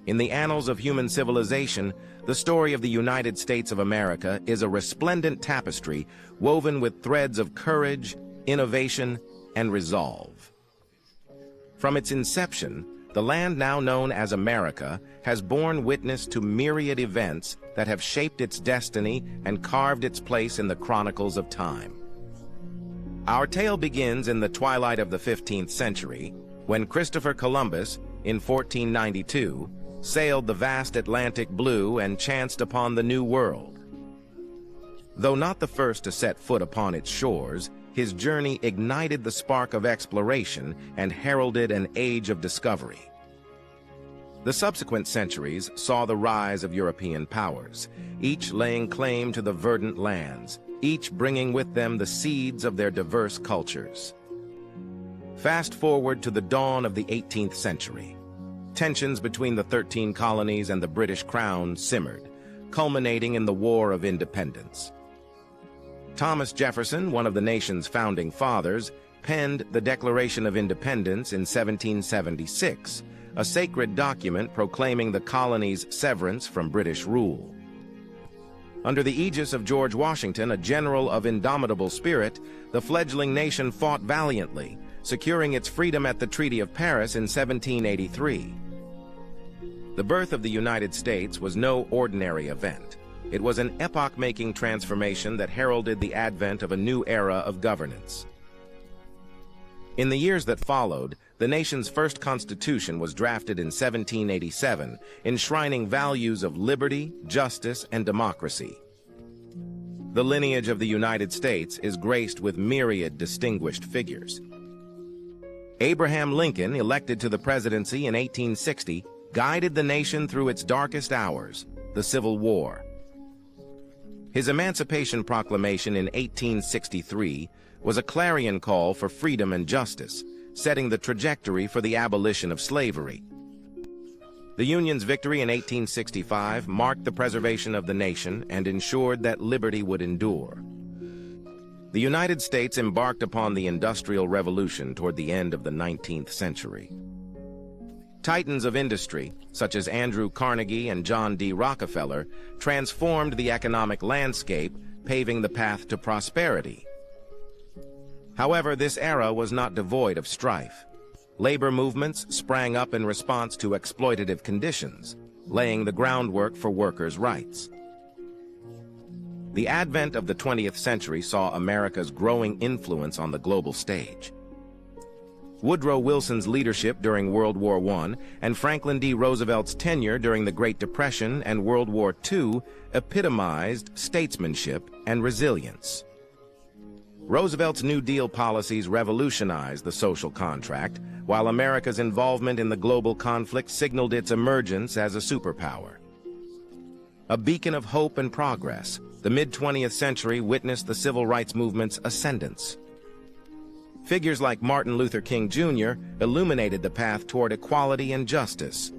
In the annals of human civilization, the story of the United States of America is a resplendent tapestry woven with threads of courage, innovation, and resolve. From its inception, the land now known as America has borne witness to myriad events that have shaped its destiny and carved its place in the chronicles of time. Our tale begins in the twilight of the 15th century, when Christopher Columbus, in 1492, sailed the vast Atlantic blue and chanced upon the New World. Though not the first to set foot upon its shores, his journey ignited the spark of exploration and heralded an age of discovery. The subsequent centuries saw the rise of European powers, each laying claim to the verdant lands, each bringing with them the seeds of their diverse cultures. Fast forward to the dawn of the 18th century. Tensions between the 13 colonies and the British Crown simmered, culminating in the War of Independence. Thomas Jefferson, one of the nation's founding fathers, penned the Declaration of Independence in 1776, a sacred document proclaiming the colony's severance from British rule. Under the aegis of George Washington, a general of indomitable spirit, the fledgling nation fought valiantly, securing its freedom at the Treaty of Paris in 1783. The birth of the United States was no ordinary event. It was an epoch-making transformation that heralded the advent of a new era of governance. In the years that followed, the nation's first constitution was drafted in 1787, enshrining values of liberty, justice, and democracy. The lineage of the United States is graced with myriad distinguished figures. Abraham Lincoln, elected to the presidency in 1860, guided the nation through its darkest hours, the Civil War. His Emancipation Proclamation in 1863 was a clarion call for freedom and justice, setting the trajectory for the abolition of slavery. The Union's victory in 1865 marked the preservation of the nation and ensured that liberty would endure. The United States embarked upon the Industrial Revolution toward the end of the 19th century. Titans of industry, such as Andrew Carnegie and John D. Rockefeller, transformed the economic landscape, paving the path to prosperity. However, this era was not devoid of strife. Labor movements sprang up in response to exploitative conditions, laying the groundwork for workers' rights. The advent of the 20th century saw America's growing influence on the global stage. Woodrow Wilson's leadership during World War I and Franklin D. Roosevelt's tenure during the Great Depression and World War II epitomized statesmanship and resilience. Roosevelt's New Deal policies revolutionized the social contract, while America's involvement in the global conflict signaled its emergence as a superpower. A beacon of hope and progress, the mid-20th century witnessed the civil rights movement's ascendance. Figures like Martin Luther King Jr. illuminated the path toward equality and justice,